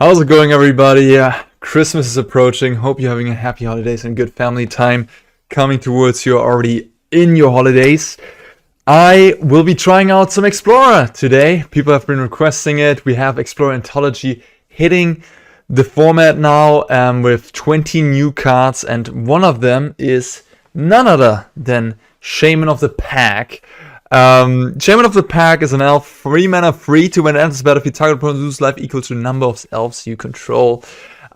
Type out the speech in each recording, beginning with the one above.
How's it going, everybody? Christmas is approaching. Hope you're having a happy holidays and good family time coming towards you already in your holidays. I will be trying out some Explorer today. People have been requesting it. We have Explorer Anthology hitting the format now with 20 new cards, and one of them is none other than Shaman of the Pack. Shaman of the Pack is an elf, 3 mana free to when it enters battle. If you target opponent loses life equal to the number of elves you control.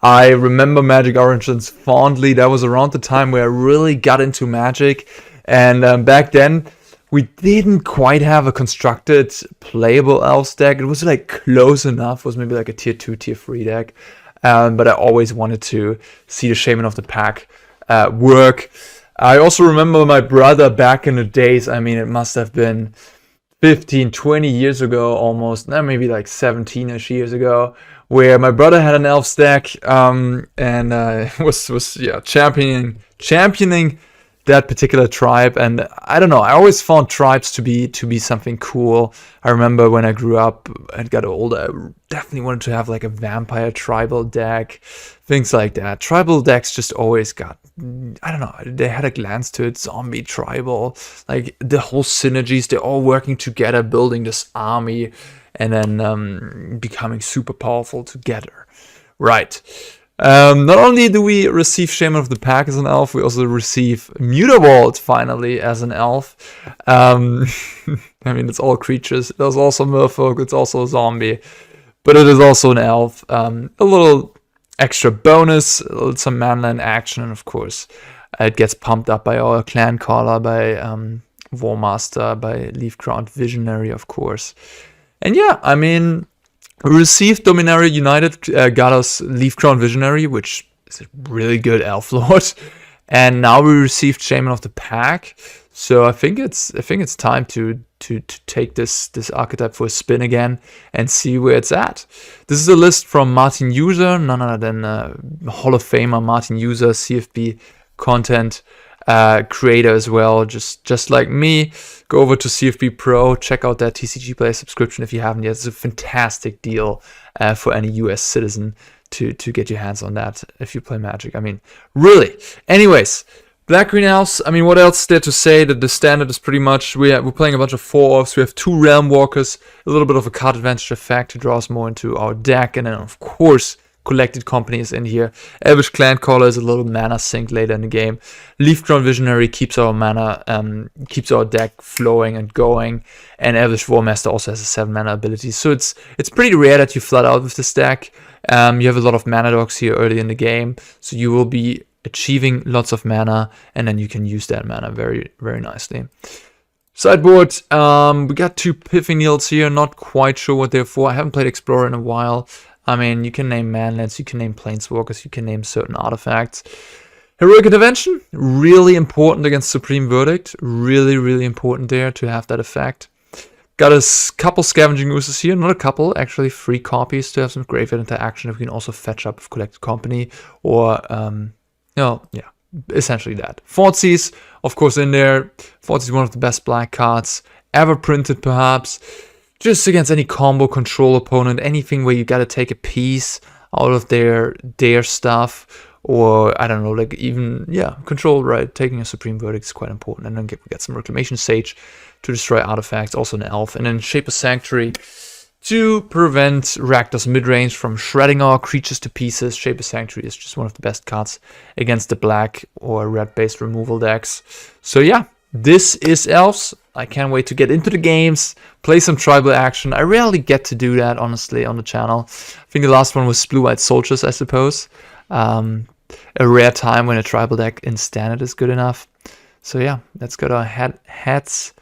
I remember Magic Origins fondly. That was around the time where I really got into Magic, and back then we didn't quite have a constructed playable elves deck. It was like close enough. It was maybe like a tier 2, tier 3 deck, but I always wanted to see the Shaman of the Pack work. I also remember my brother back in the days. I mean, it must have been 15, 20 years ago almost, maybe like 17ish years ago, where my brother had an elf deck and was championing that particular tribe. And I don't know, I always found tribes to be something cool. I remember when I grew up and got older, I definitely wanted to have like a vampire tribal deck, things like that. Tribal decks just always got, I don't know, they had a glance to it. Zombie tribal, like the whole synergies, they're all working together, building this army, and then becoming super powerful together. Right. Not only do we receive Shaman of the Pack as an elf, we also receive Mutavault finally as an elf. I mean, it's all creatures. There's also merfolk, it's also a zombie, but it is also an elf. A little extra bonus, some manland action, and of course, it gets pumped up by our Clancaller, by Warmaster, by Leafcrowned Visionary, of course. And yeah, I mean, we received Dominaria United, got us Leafcrowned Visionary, which is a really good elf lord, and now we received Shaman of the Pack. So I think it's time to take this archetype for a spin again and see where it's at. This is a list from Martin User, none other than Hall of Famer Martin User, CFB content creator as well, just like me. Go over to CFB Pro, check out that TCG Play subscription if you haven't yet. It's a fantastic deal for any US citizen to get your hands on that if you play Magic. I mean, really. Anyways, Black Green Elves, I mean, what else is there to say? That the standard is pretty much, we're playing a bunch of 4-offs. We have 2 Realmwalkers, a little bit of a card advantage effect to draw us more into our deck, and then of course Collected Company is in here. Elvish Clancaller is a little mana sink later in the game. Leafcrowned Visionary keeps our mana, keeps our deck flowing and going, and Elvish Warmaster also has a 7 mana ability. So it's pretty rare that you flood out with this deck. You have a lot of mana dogs here early in the game, so you will be achieving lots of mana, and then you can use that mana very, very nicely. Sideboard, we got 2 Pithing Needles here, not quite sure what they're for. I haven't played Explorer in a while. I mean, you can name manlands, you can name planeswalkers, you can name certain artifacts. Heroic Intervention, really important against Supreme Verdict. Really, really important there to have that effect. Got a couple Scavenging Oozes here, not a couple, actually 3 copies to have some graveyard interaction. We can also fetch up with Collected Company, or, essentially that. Thoughtseize, of course, in there. Thoughtseize is one of the best black cards ever printed, perhaps. Just against any combo control opponent, anything where you gotta take a piece out of their stuff, or I don't know, like even, control, right? Taking a Supreme Verdict is quite important. And then we get some Reclamation Sage to destroy artifacts, also an elf, and then Shaper Sanctuary to prevent Rakdos midrange from shredding our creatures to pieces. Shaper Sanctuary is just one of the best cards against the black or red-based removal decks. So yeah, this is Elves. I can't wait to get into the games, play some tribal action. I rarely get to do that, honestly, on the channel. I think the last one was Blue-White Soldiers, I suppose. A rare time when a tribal deck in standard is good enough. So yeah, let's go to our hats.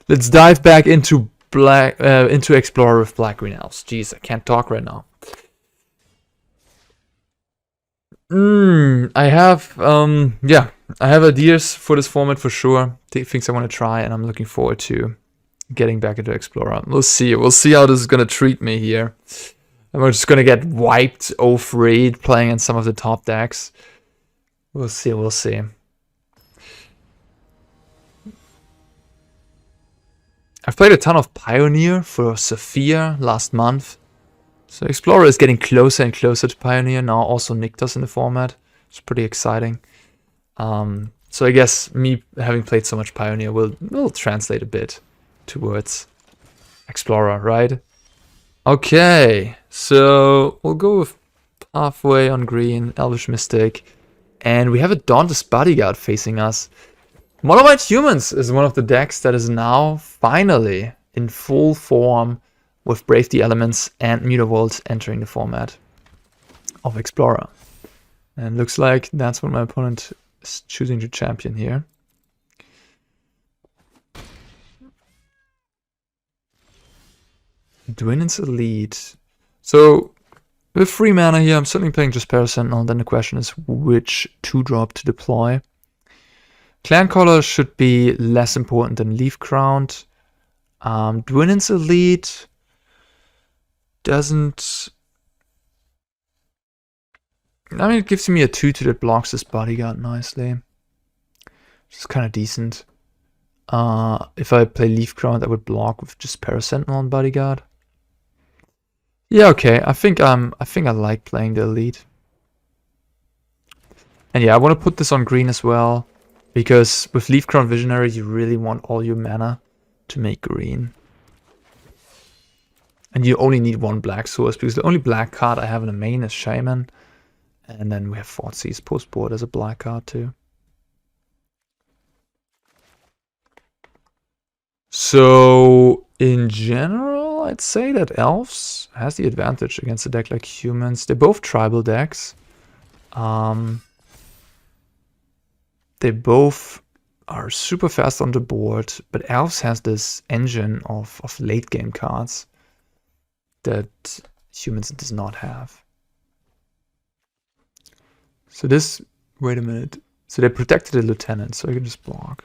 Let's dive back into into Explorer with Black Green Elves. Jeez, I can't talk right now. I have ideas for this format for sure. Things I want to try, and I'm looking forward to getting back into Explorer. We'll see how this is gonna treat me here. And we're just gonna get wiped off-raid playing in some of the top decks. We'll see. I've played a ton of Pioneer for Sophia last month. So Explorer is getting closer and closer to Pioneer now, also Nyctos in the format. It's pretty exciting. So I guess me having played so much Pioneer will translate a bit towards Explorer, right? Okay, so we'll go with Pathway on green, Elvish Mystic, and we have a Dauntless Bodyguard facing us. Mutavault Humans is one of the decks that is now finally in full form with Brave the Elements and Mutavault entering the format of Explorer. And looks like that's what my opponent is choosing to champion here. Dwynen's Elite. So with 3 mana here, I'm certainly playing Jaspera Sentinel. Then the question is which 2-drop to deploy. Clancaller should be less important than Leaf Crowned. Dwynen's Elite doesn't... I mean, it gives me a 2-2 that blocks this Bodyguard nicely. Which is kind of decent. If I play Leaf Crowned, I would block with Jaspera Sentinel and Bodyguard. Yeah, okay. I think I like playing the Elite. And yeah, I want to put this on green as well. Because with Leaf Crown Visionary, you really want all your mana to make green. And you only need 1 black source, because the only black card I have in the main is Shaman. And then we have Thoughtseize post-board as a black card too. So, in general, I'd say that Elves has the advantage against a deck like Humans. They're both tribal decks. They both are super fast on the board, but Elves has this engine of late game cards that Humans does not have. So this, wait a minute. So they protected the Lieutenant, so I can just block.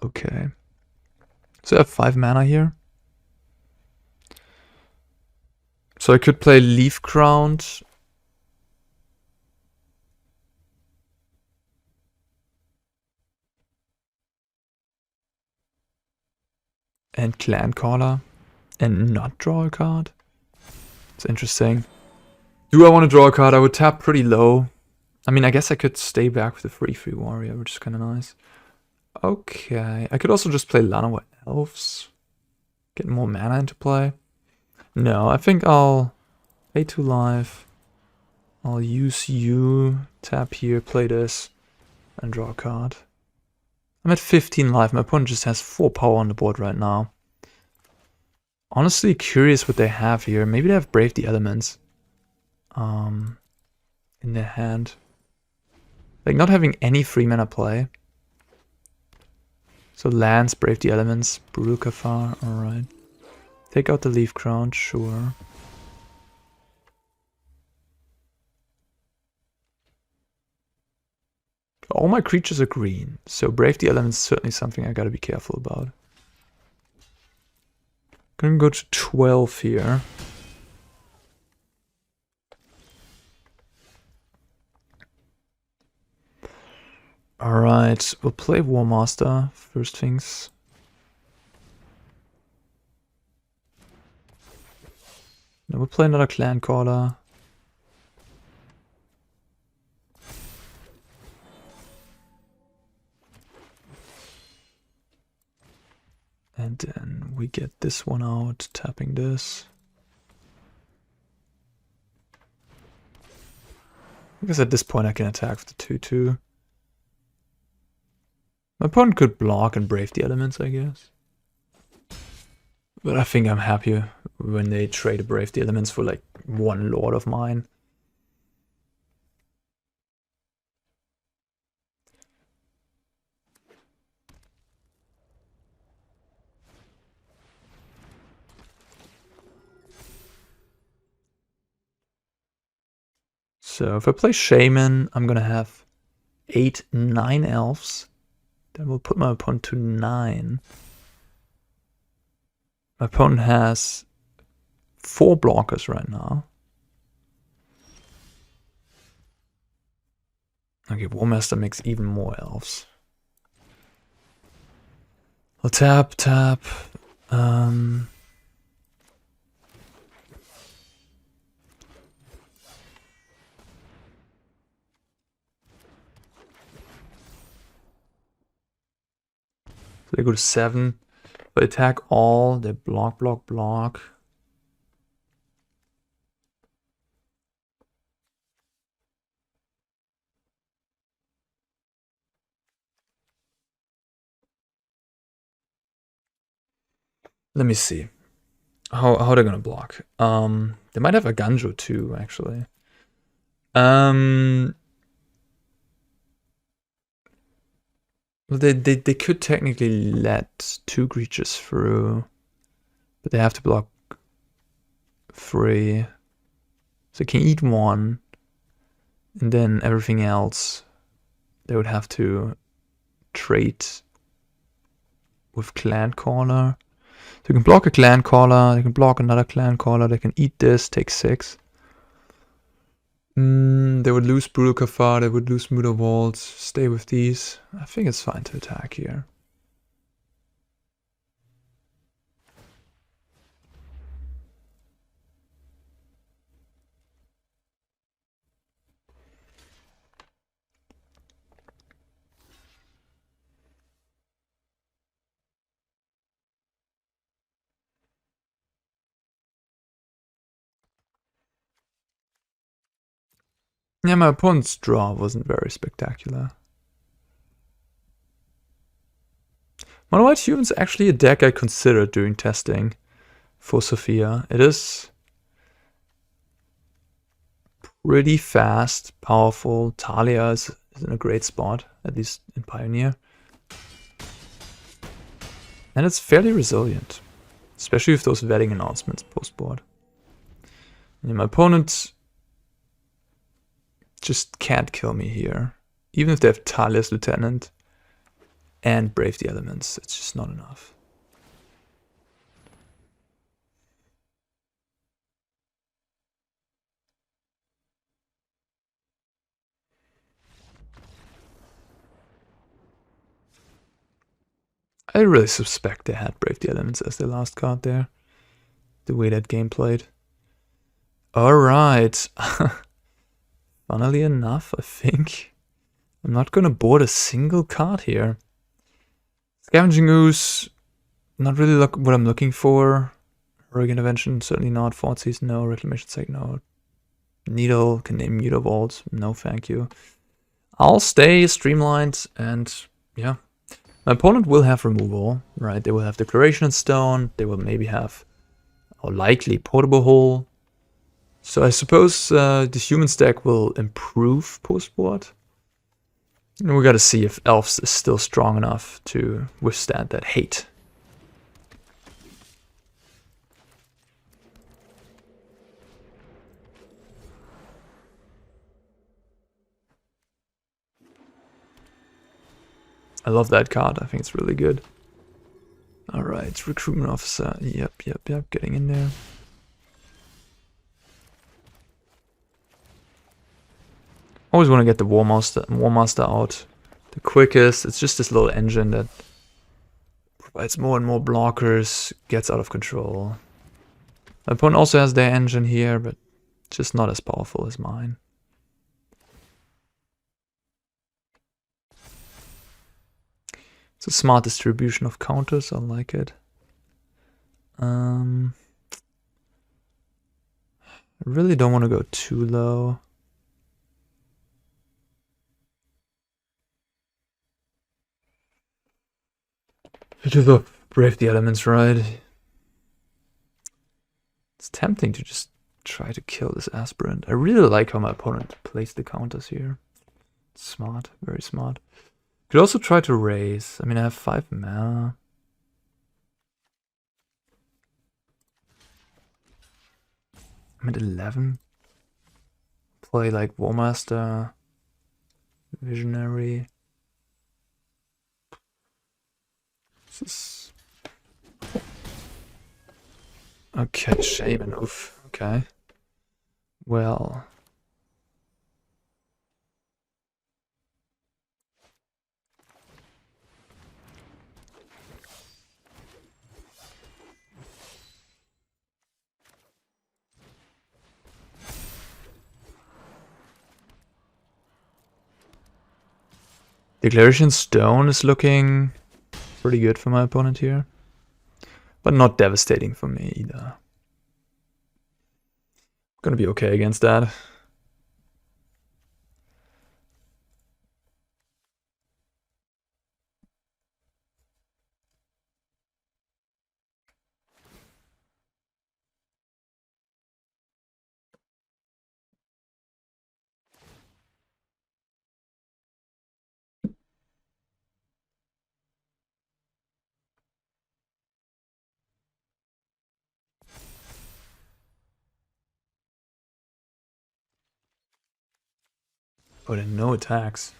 Okay. So I have 5 mana here. So I could play Leaf Crowned. And Clancaller. And not draw a card. It's interesting. Do I want to draw a card? I would tap pretty low. I mean, I guess I could stay back with the 3/3 Warrior, which is kind of nice. Okay. I could also just play Llanowar Elves. Get more mana into play. No, I think I'll pay 2 life. I'll use you, tap here, play this, and draw a card. I'm at 15 life. My opponent just has 4 power on the board right now. Honestly, curious what they have here. Maybe they have Brave the Elements in their hand. Like, not having any 3 mana play. So lands, Brave the Elements, Brutal Kafar, alright. Take out the Leaf Crown, sure. All my creatures are green, so Brave the Elements is certainly something I gotta be careful about. Gonna go to 12 here. Alright, we'll play Warmaster first things. Then we'll play another Clancaller. And then we get this one out, tapping this. I guess at this point I can attack with the 2/2. My opponent could block and Brave the Elements, I guess. But I think I'm happier when they trade a Brave the Elements for like 1 Lord of mine. So if I play Shaman, I'm gonna have 8, 9 elves. Then we'll put my opponent to 9. My opponent has 4 blockers right now. Okay, Warmaster makes even more elves. I'll tap. So they go to 7. They attack all. They block. Let me see. How they're gonna block. They might have a Ganjo too, actually. Well, they could technically let 2 creatures through, but they have to block 3. So they can eat 1, and then everything else they would have to trade with Clancaller. So you can block a Clancaller, they can block another Clancaller, they can eat this, take 6. They would lose Brutal Kafar, they would lose Mutavault, stay with these. I think it's fine to attack here. Yeah, my opponent's draw wasn't very spectacular. Mono White Human's actually a deck I considered doing testing for Sophia. It is pretty fast, powerful. Talia is in a great spot, at least in Pioneer. And it's fairly resilient, especially with those vetting announcements post-board. And my opponent just can't kill me here. Even if they have Talia's Lieutenant and Brave the Elements, it's just not enough. I really suspect they had Brave the Elements as their last card there. The way that game played. Alright. Funnily enough, I think I'm not gonna board a single card here. Scavenging Ooze, not really what I'm looking for. Hurricane Intervention, certainly not. Thoughtseize, no. Reclamation Sage, no. Needle, can name Mutavault, no thank you. I'll stay streamlined, and yeah. My opponent will have removal, right? They will have Declaration in Stone, they will maybe have, or likely, Portable Hole. So I suppose the human stack will improve post-board. And we gotta see if Elves is still strong enough to withstand that hate. I love that card, I think it's really good. Alright, Recruitment Officer, yep, getting in there. Always want to get the Warmaster out the quickest. It's just this little engine that provides more and more blockers, gets out of control. My opponent also has their engine here, but just not as powerful as mine. It's a smart distribution of counters, I like it. I really don't want to go too low. Because of Brave the Elements, right? It's tempting to just try to kill this aspirant. I really like how my opponent plays the counters here. Smart, very smart. Could also try to raise. I mean, I have 5 mana. I'm at 11. Play like Warmaster, Visionary. This is... Okay, Shaman, oof, okay. Well... Declaration Stone is looking pretty good for my opponent here, but not devastating for me either. Gonna be okay against that. Oh, then no attacks.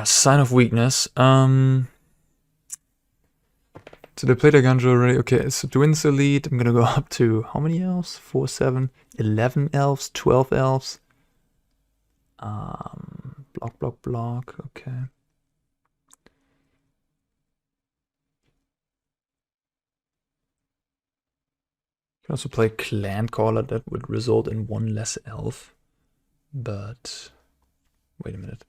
Sign of weakness. So they played a Gundra already. Okay, so Dwyn's elite. I'm gonna go up to how many elves? 4, 7, 11 elves, 12 elves. Block. Okay. You can also play Clancaller. That would result in 1 less elf. But wait a minute.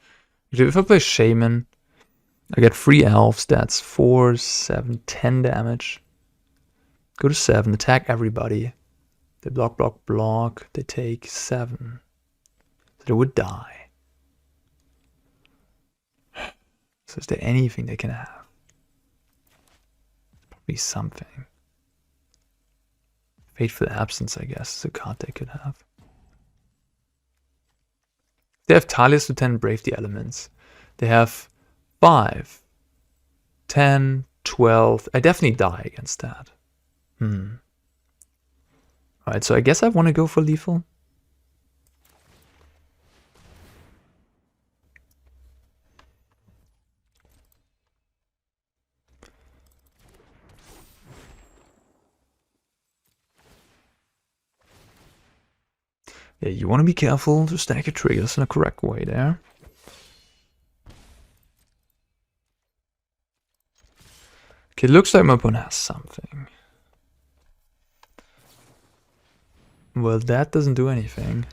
If I play Shaman, I get 3 elves. That's 4, 7, 10 damage. Go to 7, attack everybody. They block. They take 7. So they would die. So is there anything they can have? Probably something. Fateful Absence, I guess, is a card they could have. They have Talius to 10, Brave the Elements. They have 5, 10, 12. I definitely die against that. Alright, so I guess I want to go for lethal. Yeah, you want to be careful to stack your triggers in a correct way there. Okay, it looks like my opponent has something. Well, that doesn't do anything.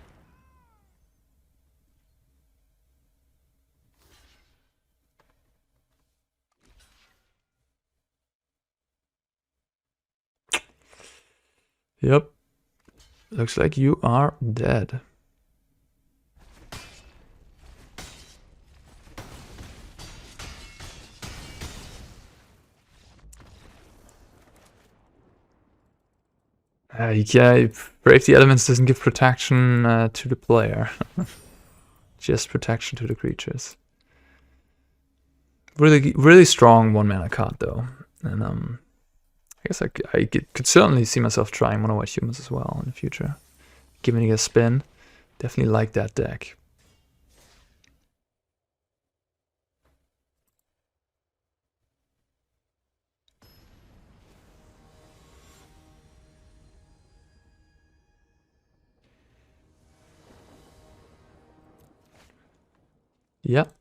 Yep. Looks like you are dead. Yeah, Brave the Elements doesn't give protection to the player. Just protection to the creatures. Really strong 1-mana card though. And I guess I could certainly see myself trying Mono White Humans as well in the future. Giving it a spin. Definitely like that deck. Yep.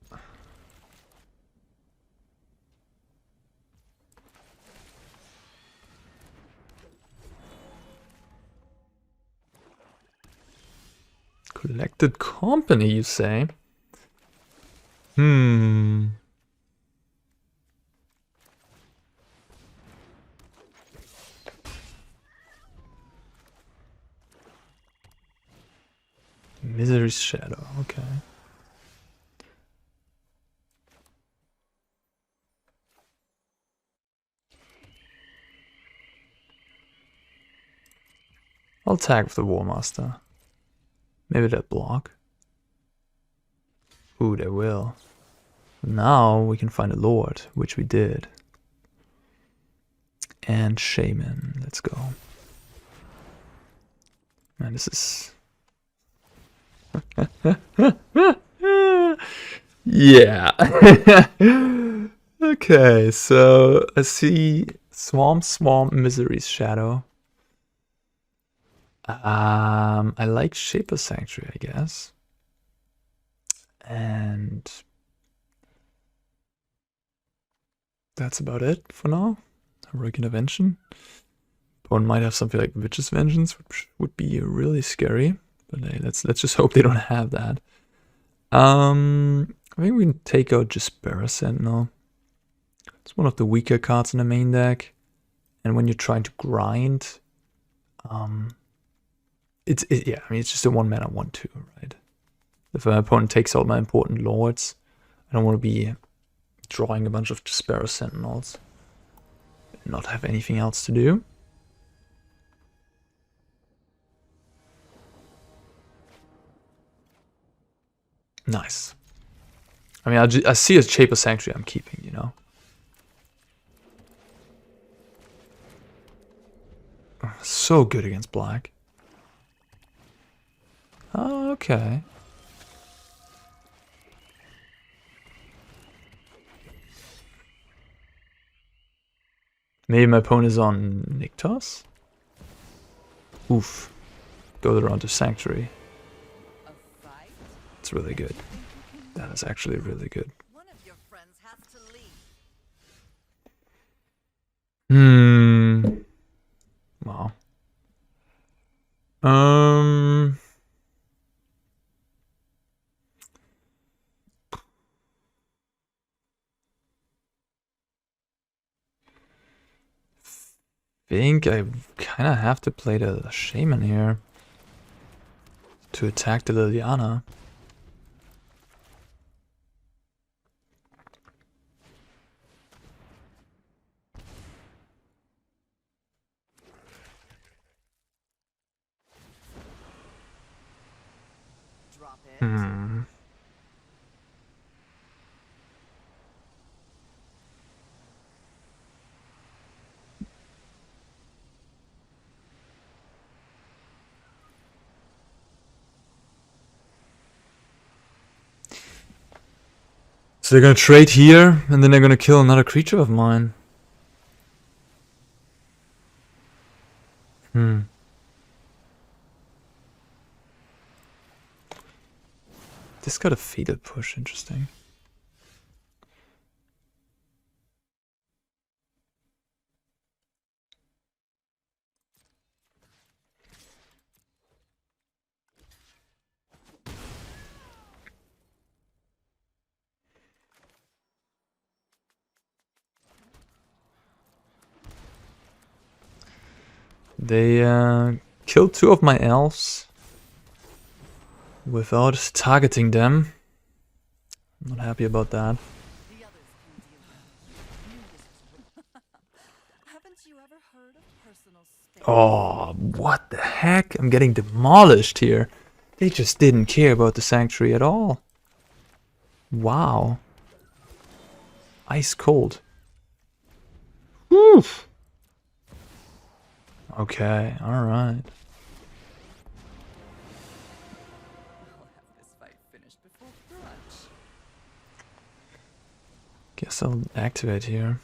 Collected company, you say? Misery's Shadow, okay. I'll tag with the Warmaster. Maybe that block. Ooh, they will. Now we can find a Lord, which we did. And Shaman, let's go. Man, this is... yeah. Okay, so I see Swamp, Misery's Shadow. I like Shaper Sanctuary, I guess. And that's about it for now. Heroic Intervention. One might have something like Witch's Vengeance, which would be really scary. But hey, let's just hope they don't have that. I think we can take out Jaspera Sentinel. It's one of the weaker cards in the main deck. And when you're trying to grind, yeah, I mean, it's just a 1-mana 1/2, right? If my opponent takes out my important lords, I don't want to be drawing a bunch of Jaspera Sentinels and not have anything else to do. Nice. I mean, I see a Shaper Sanctuary I'm keeping, you know? So good against black. Oh, okay. Maybe my opponent is on Nykthos? Oof. Goes around to Sanctuary. It's really good. That is actually really good. Wow. Think I kind of have to play the Shaman here to attack the Liliana. So they're gonna trade here, and then they're gonna kill another creature of mine. This got a fatal push, interesting. They killed 2 of my elves without targeting them. I'm not happy about that. Oh, what the heck? I'm getting demolished here. They just didn't care about the Sanctuary at all. Wow. Ice cold. Woof. Okay, alright. Guess I'll activate here.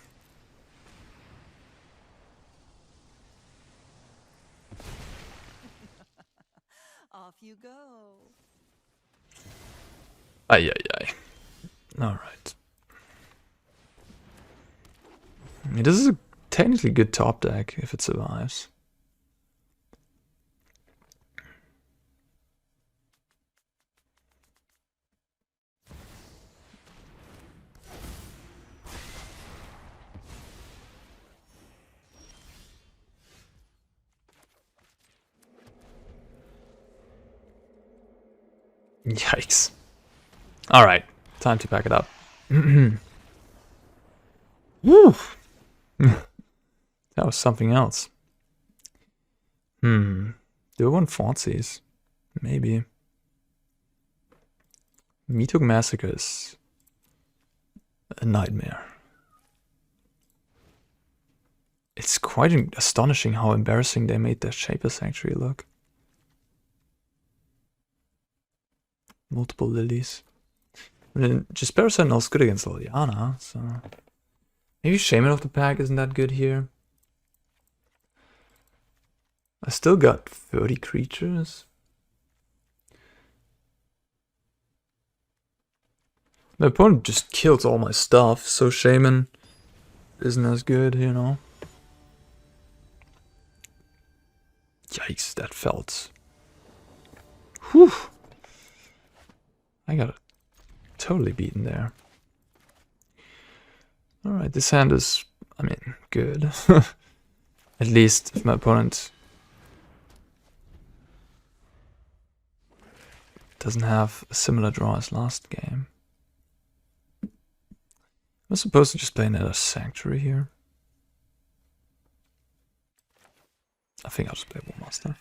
Off you go. Ay, ay, ay. Alright. I mean, this is a technically good top deck if it survives. Yikes. Alright, time to pack it up. Woo! That was something else. Do I want Thoughtseize? Maybe. Mutavault Massacre is a nightmare. It's quite astonishing how embarrassing they made their Shaper Sanctuary look. Multiple lilies. I mean, Jaspera Sentinel is good against Liliana, so maybe Shaman of the Pack isn't that good here. I still got 30 creatures. My opponent just killed all my stuff, so Shaman isn't as good, you know. Yikes, that felt. Whew. I got a totally beaten there. Alright, this hand is, I mean, good. At least if my opponent doesn't have a similar draw as last game. I'm supposed to just play another Sanctuary here. I think I'll just play Warmaster.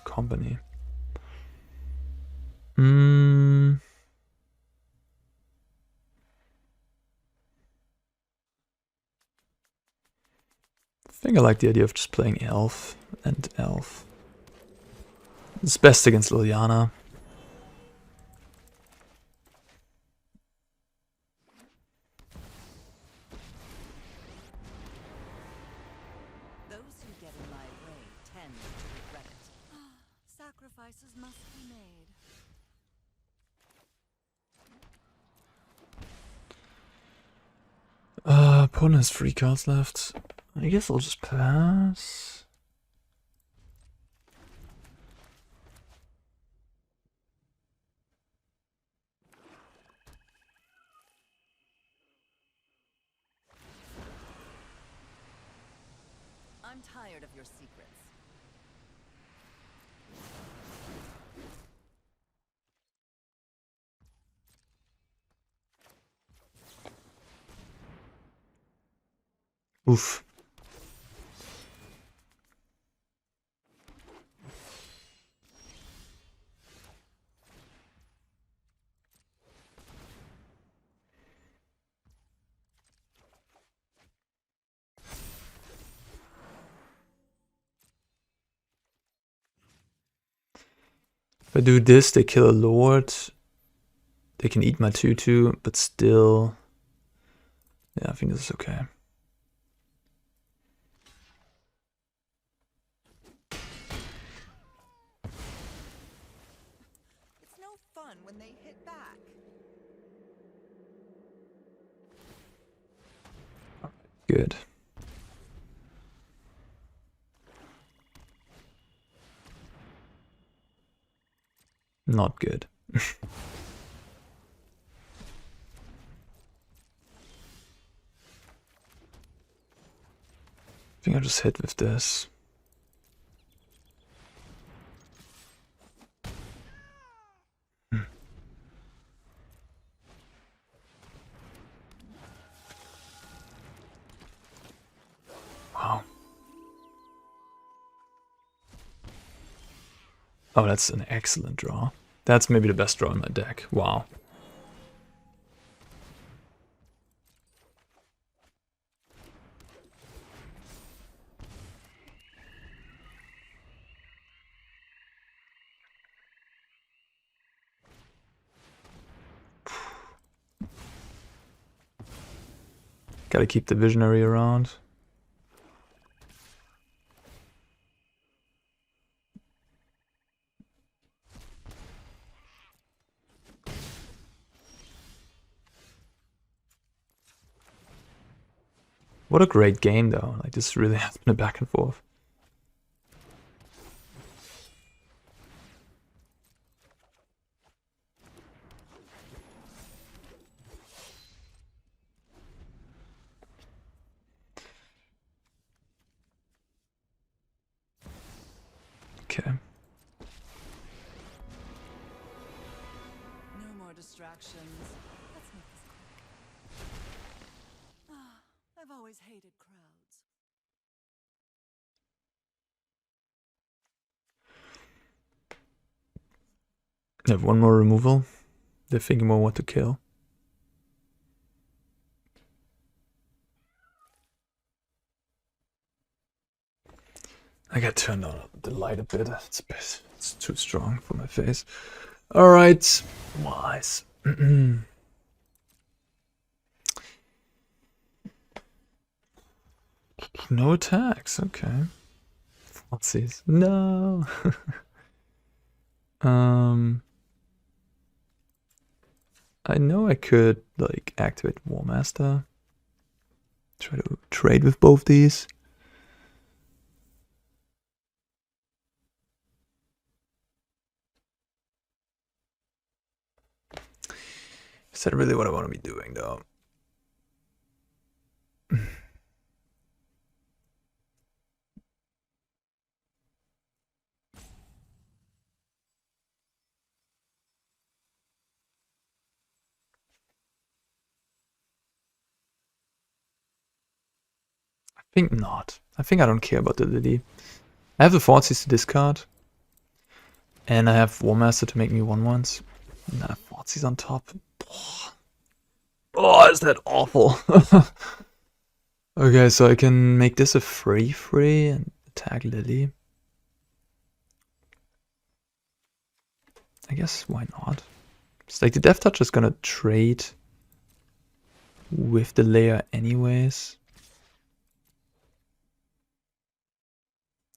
Company. I think I like the idea of just playing Elf and Elf. It's best against Liliana. Those who get in my way tend to regret it. Sacrifices must be made. Opponent has 3 cards left. I guess I'll just pass. I'm tired of your secrets. Oof. If I do this, they kill a Lord. They can eat my 2/2, but still... Yeah, I think this is okay. It's no fun when they hit back. Good. Not good. I think I'll just hit with this. Wow. Oh, that's an excellent draw. That's maybe the best draw in my deck. Wow. Gotta keep the Visionary around. What a great game, though. Like, this really has been a back and forth. Okay. No more distractions. Let's make this quick. I've always hated crowds. I have one more removal. They're thinking about what to kill. I got turned on the light a bit. It's too strong for my face. All right, wise. No attacks. Okay. Thoughtseize. No. I know I could like activate Warmaster. Try to trade with both these. Is that really what I want to be doing though? I think not. I think I don't care about the Lily. I have the Thoughtseize to discard. And I have Warmaster to make me 1/1s. And I have Thoughtseize on top. Oh, is that awful? Okay, so I can make this a 3/3 and attack Lily. I guess why not? It's like the Death Touch is gonna trade with the Lair anyways.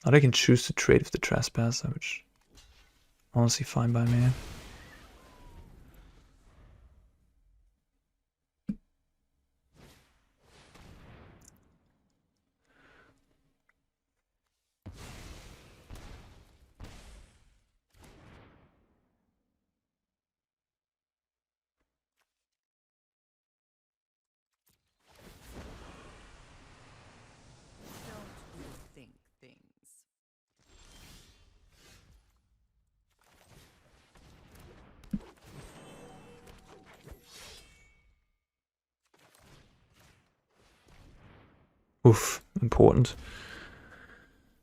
Or I can choose to trade with the Trespasser, which honestly fine by me. Don't overthink things. Oof, important.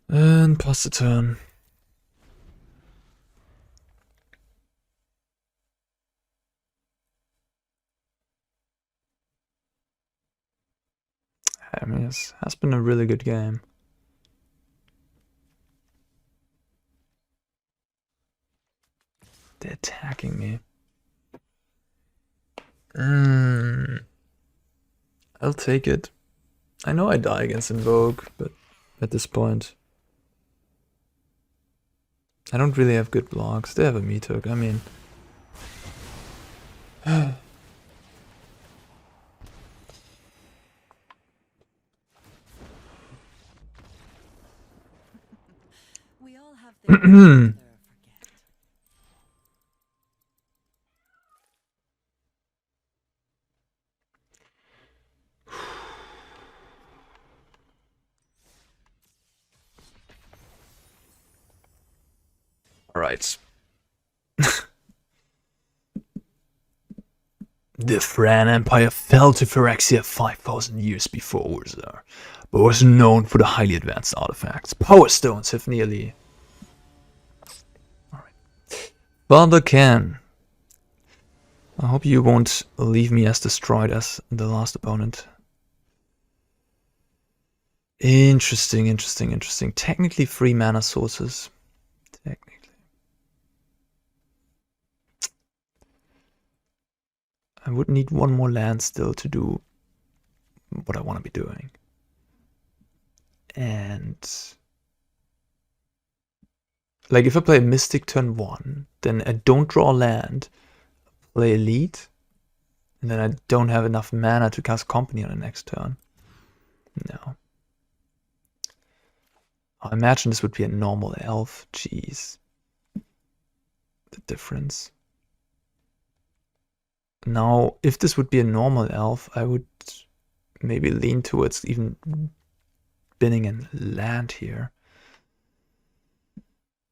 And pass the turn. I mean, it has been a really good game. They're attacking me. I'll take it. I know I die against Invoke, but at this point, I don't really have good blocks. They have a Meathook, I mean. We all have things to never forget. Alright. The Fran Empire fell to Phyrexia 5,000 years before Urza, but was known for the highly advanced artifacts. Power Stones have nearly... Alright. Father Ken. I hope you won't leave me as destroyed as the last opponent. Interesting, interesting, interesting. Technically 3 mana sources. Technically. I would need 1 more land still to do what I want to be doing. And like if I play Mystic turn 1, then I don't draw land, play Elite, and then I don't have enough mana to cast Company on the next turn. No. I imagine this would be a normal elf. Jeez. The difference. Now, if this would be a normal elf, I would maybe lean towards even binning and land here.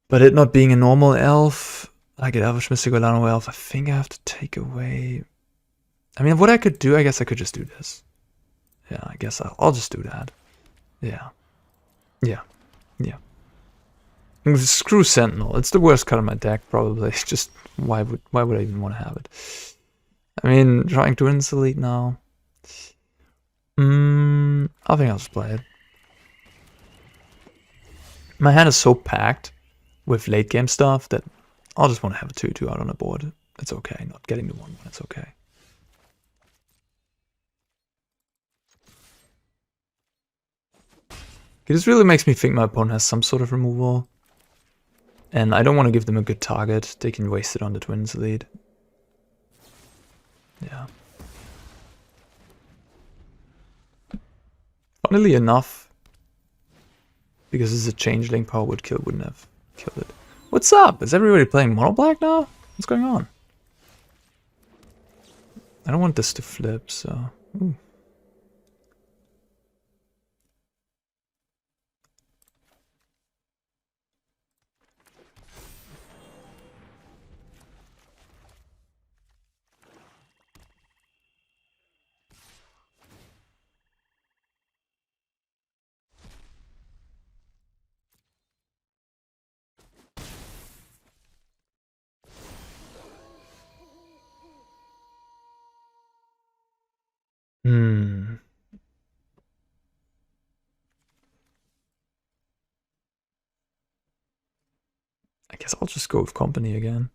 But it not being a normal elf, like an Elvish Mystic or Llanowar Elf, I think I have to take away... I mean, what I could do, I guess I could just do this. Yeah, I guess I'll just do that. Yeah. Yeah. Yeah. Screw Sentinel. It's the worst card in my deck, probably. Just, why would I even want to have it? I mean, trying to insulate now. I think I'll just play it. My hand is so packed with late game stuff that I'll just want to have a 2/2 out on the board. It's okay, not getting the 1/1, it's okay. This really makes me think my opponent has some sort of removal. And I don't want to give them a good target. They can waste it on the Twins lead. Yeah. Funnily enough, because it's a changeling, power would kill wouldn't have killed it. What's up? Is everybody playing mono black now? What's going on? I don't want this to flip, so... Ooh. I guess I'll just go with company again.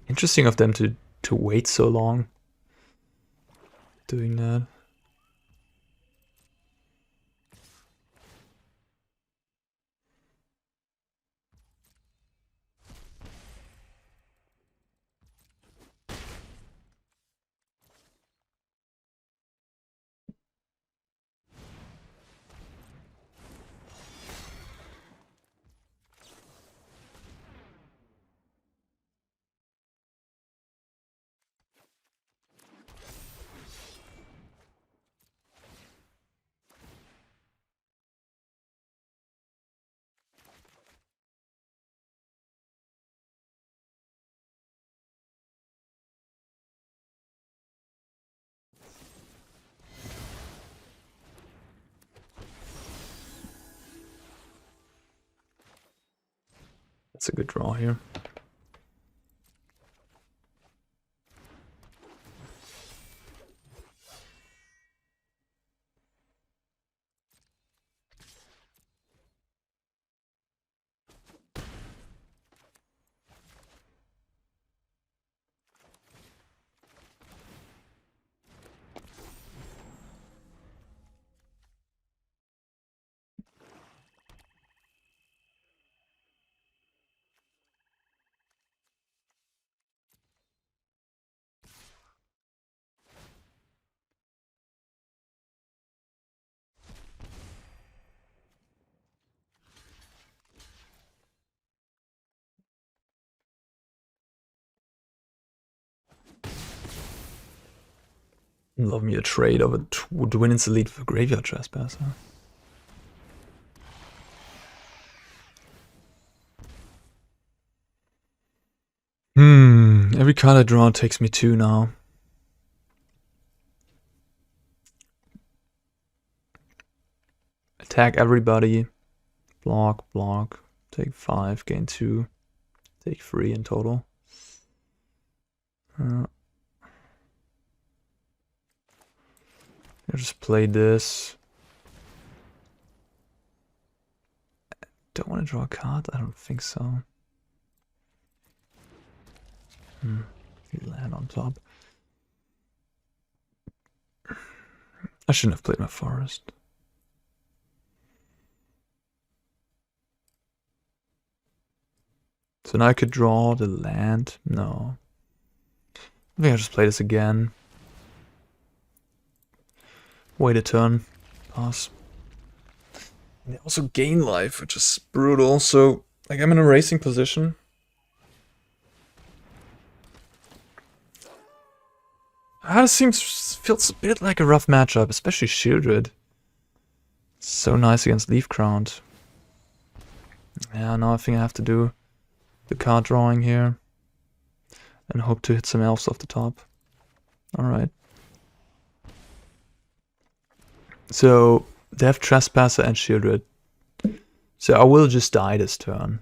Interesting of them to wait so long doing that. That's a good draw here. Love me a trade of a Dwynen's Elite for Graveyard Trespasser. Every card I draw takes me 2 now. Attack everybody. Block, block. Take 5, gain 2. Take 3 in total. I'll just play this. Don't want to draw a card? I don't think so. Land on top. I shouldn't have played my forest. So now I could draw the land. No. I think I'll just play this again. Wait a turn. Pass. And they also gain life, which is brutal. So, like, I'm in a racing position. This feels a bit like a rough matchup, especially Shieldred. So nice against Leaf Crowned. Yeah, now I think I have to do the card drawing here. And hope to hit some elves off the top. Alright. So, They have Trespasser and Shieldred. So I will just die this turn.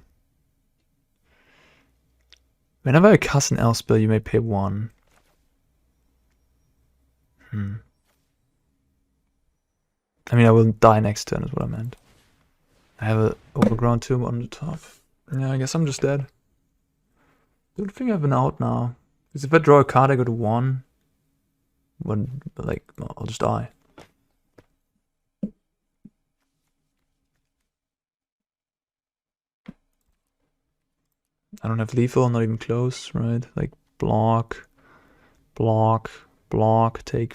Whenever I cast an elf spell, you may pay 1. I mean, I will die next turn is what I meant. I have an Overgrown Tomb on the top. Yeah, I guess I'm just dead. Don't think I have an out now. Because if I draw a card, I go to 1. When, like, I'll just die. I don't have lethal, not even close, right? Like, block, block, block, take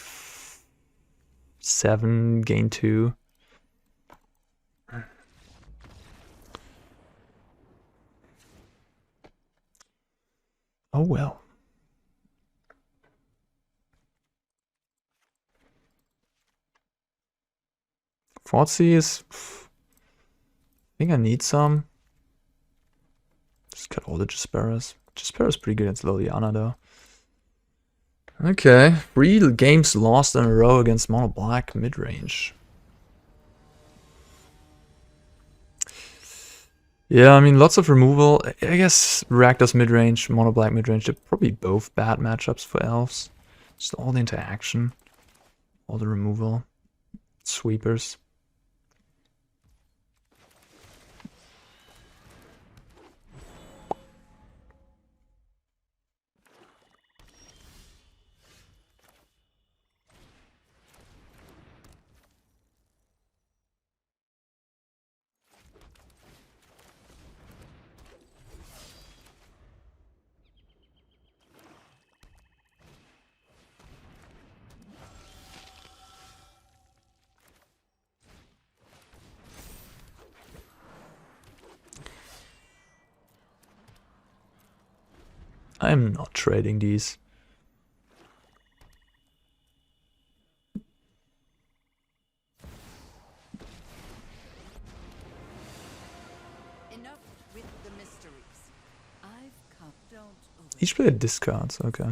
7, gain 2. Oh well. Thoughtseize. I think I need some. Just got all the Jasperas. Jaspera's pretty good against Liliana though. Okay, 3 games lost in a row against mono black mid-range. Yeah, I mean, lots of removal. I guess Rakdos mid-range, mono black mid-range, they're probably both bad matchups for elves. Just all the interaction, all the removal, sweepers. I'm not trading these. Enough with the mysteries. I've come. Don't Each player discards, okay.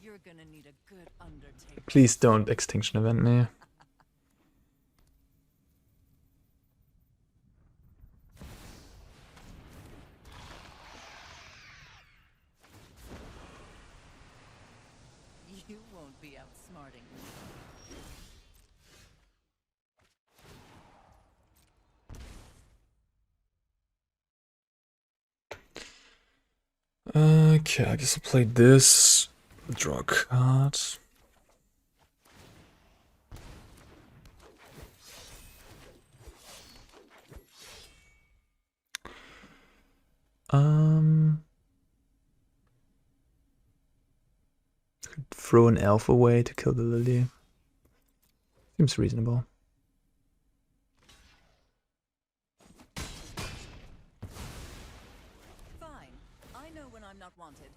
You're gonna need a good undertaker. Please don't extinction event me. You won't be outsmarting me. Okay, I guess I'll play this. Draw a card. Could throw an elf away to kill the lily. Seems reasonable. Fine. I know when I'm not wanted.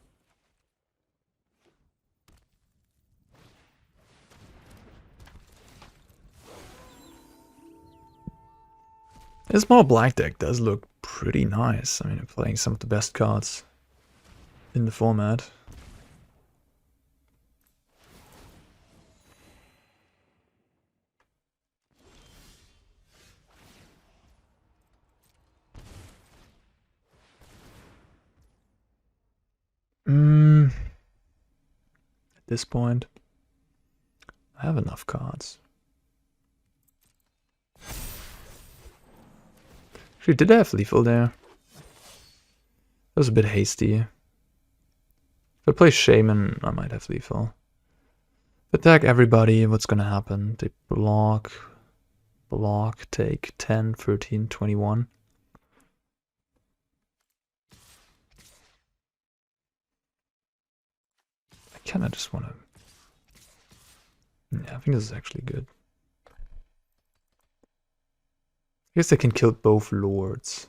This mono black deck does look pretty nice. I mean, I'm playing some of the best cards in the format. At this point, I have enough cards. Actually, did I have lethal there? That was a bit hasty. If I play Shaman, I might have lethal. Attack everybody, what's gonna happen? They block, take 10, 13, 21. Kinda just wanna... Yeah, I think this is actually good. I guess they can kill both lords.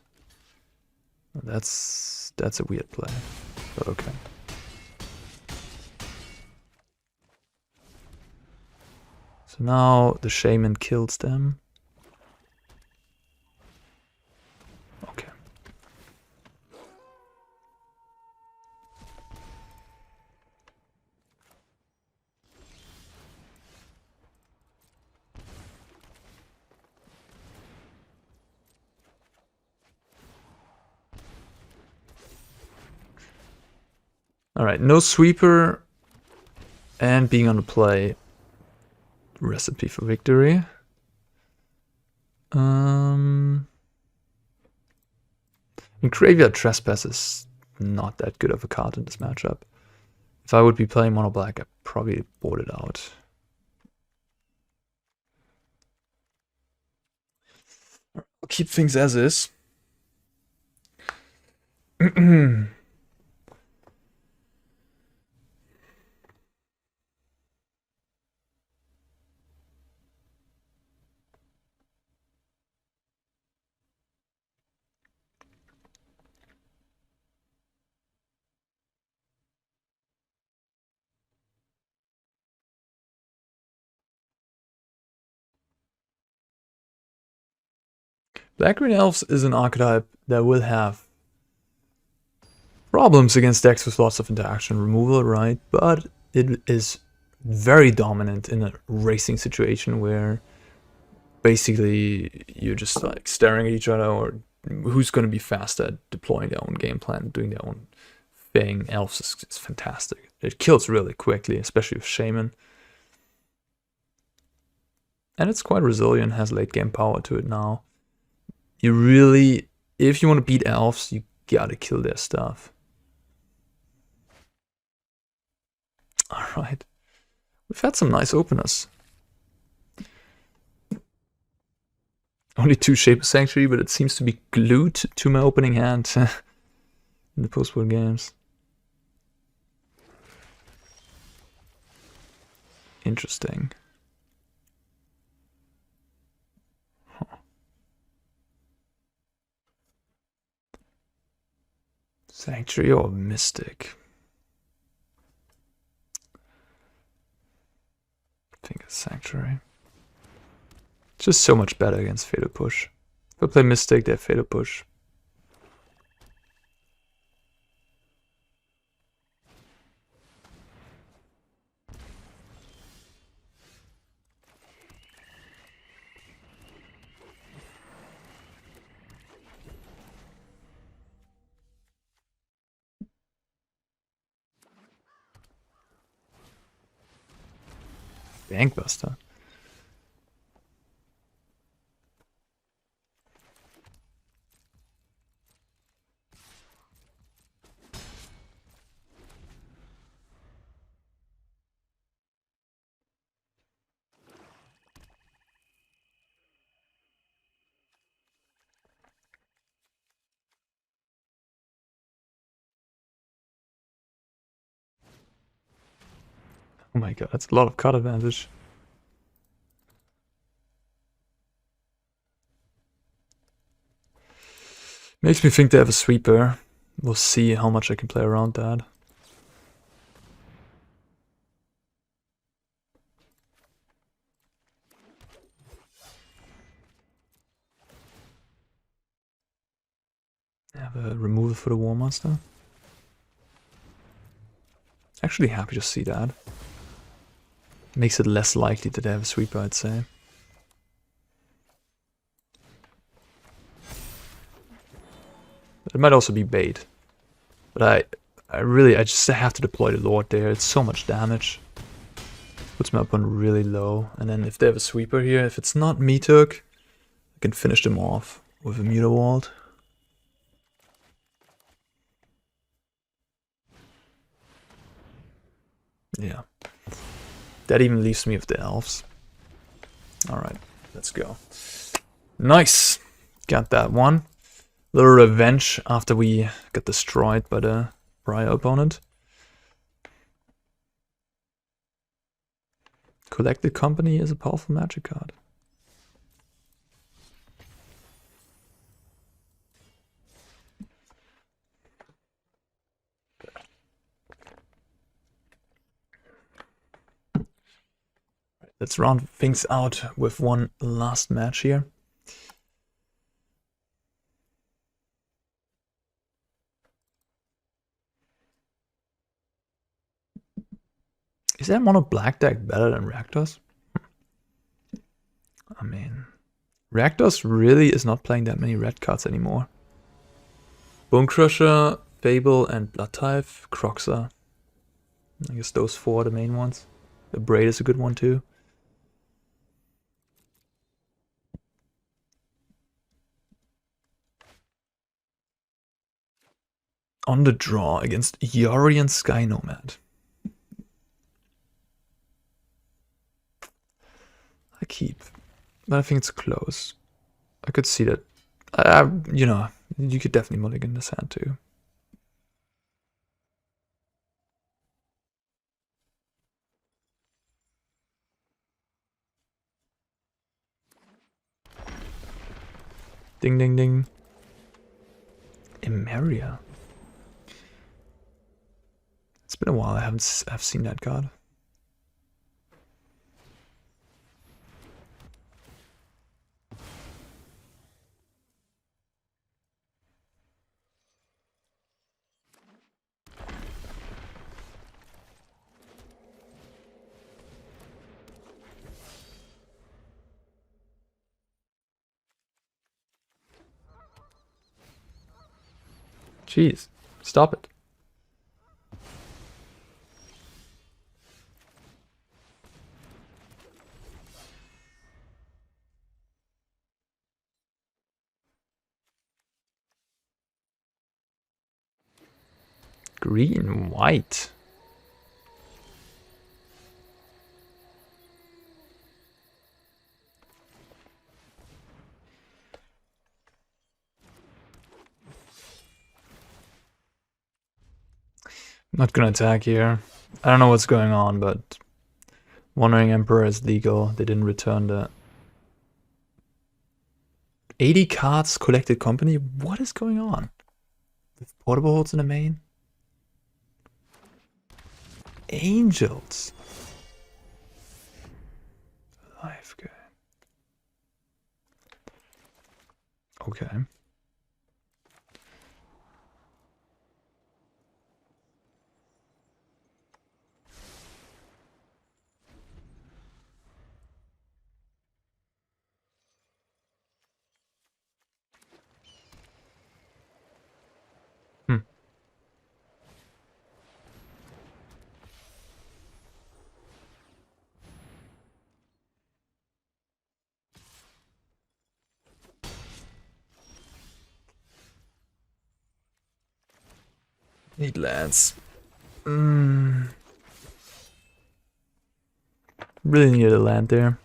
That's a weird play, but okay. So now the Shaman kills them. Okay. Alright, no sweeper and being on the play. Recipe for victory. And Graveyard Trespass is not that good of a card in this matchup. If I would be playing mono black, I'd probably board it out. I'll keep things as is. Black-Green Elves is an archetype that will have problems against decks with lots of interaction removal, right? But it is very dominant in a racing situation where basically you're just like staring at each other, or who's going to be fast at deploying their own game plan, doing their own thing. Elves is fantastic. It kills really quickly, especially with Shaman. And it's quite resilient, has late game power to it now. You really, if you want to beat elves, you gotta kill their stuff. Alright. We've had some nice openers. Only 2 Shape of Sanctuary, but it seems to be glued to my opening hand in the post-war games. Interesting. Sanctuary or Mystic? I think it's Sanctuary. It's just so much better against Fatal Push. If I play Mystic, they have Fatal Push. Bankbuster. Oh my god, that's a lot of card advantage. Makes me think they have a sweeper. We'll see how much I can play around that. I have a removal for the Warmaster. Actually happy to see that. Makes it less likely that they have a sweeper, I'd say. But it might also be bait. But I just have to deploy the Lord there. It's so much damage. Puts my opponent really low. And then if they have a sweeper here, if it's not Meathook, I can finish them off with a Mutavault. Yeah. That even leaves me with the elves. Alright, let's go. Nice! Got that one. Little revenge after we got destroyed by the prior opponent. Collected Company is a powerful magic card. Let's round things out with one last match here. Is that mono black deck better than Rakdos? I mean, Rakdos really is not playing that many red cards anymore. Bone Crusher, Fable, and Blood Tithe, Croxa. I guess those four are the main ones. The Braid is a good one too. On the draw against Yorion Sky Nomad. I keep, but I think it's close. I could see that. You know, you could definitely mulligan this hand too. Ding ding ding. Emeria. It's been a while. I've seen that card. Jeez, stop it. Green, white. Not gonna attack here. I don't know what's going on, but Wandering Emperor is legal. They didn't return the 80 cards collected company. What is going on? With portable holds in the main? Angels. Life game. Okay. Need lands. Really needed a land there.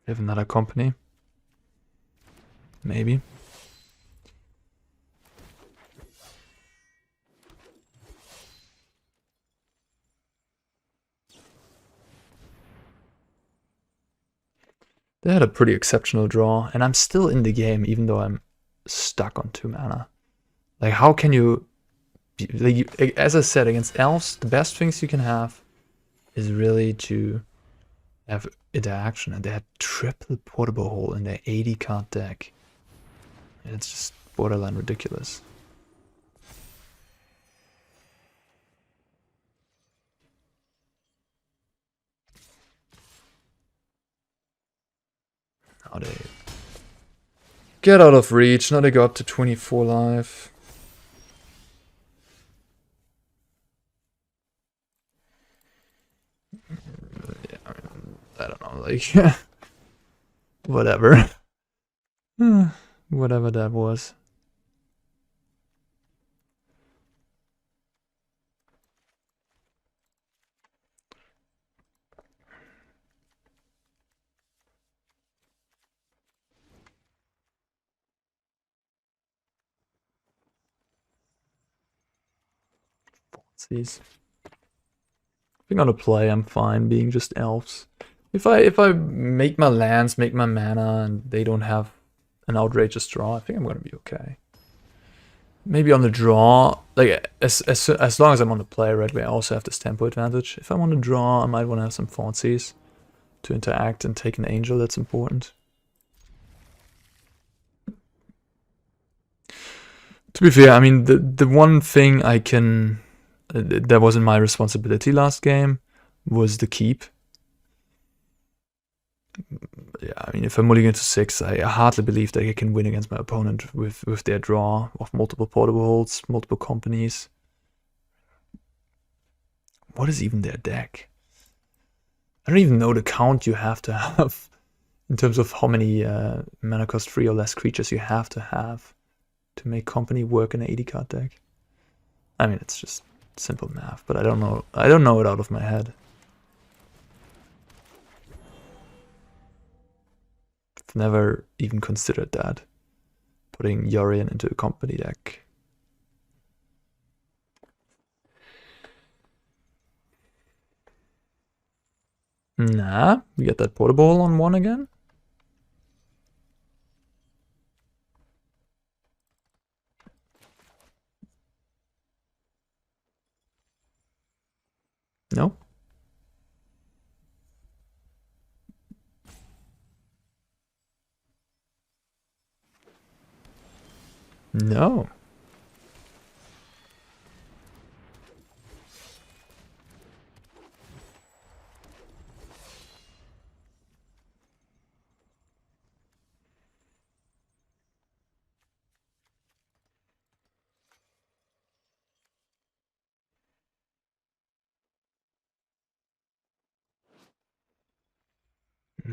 They have another company. Maybe. They had a pretty exceptional draw, and I'm still in the game even though I'm stuck on 2 mana. Like, how can you... Like, as I said, against elves, the best things you can have is really to have interaction, and they had triple Portable Hole in their 80 card deck. It's just borderline ridiculous. Now they get out of reach. Now they go up to 24 life. Yeah, I don't know, like whatever. Whatever that was. Thoughtseize. I think on the play I'm fine being just elves. If I make my lands, make my mana, and they don't have an outrageous draw, I think I'm gonna be okay. Maybe on the draw, like as long as I'm on the play, right, we also have this tempo advantage. If I'm on the draw, I might want to have some Thoughtseize to interact and take an angel. That's important. To be fair, I mean the one thing I can that wasn't my responsibility last game was the keep. Yeah, I mean, if I mulligan to 6, I hardly believe that I can win against my opponent with their draw of multiple Portable Holds, multiple companies. What is even their deck? I don't even know the count you have to have in terms of how many mana cost 3 or less creatures you have to make company work in an 80 card deck. I mean, it's just simple math, but I don't know it out of my head. I've never even considered that, putting Yorion into a company deck. Nah, we get that Portable on 1 again. No. No.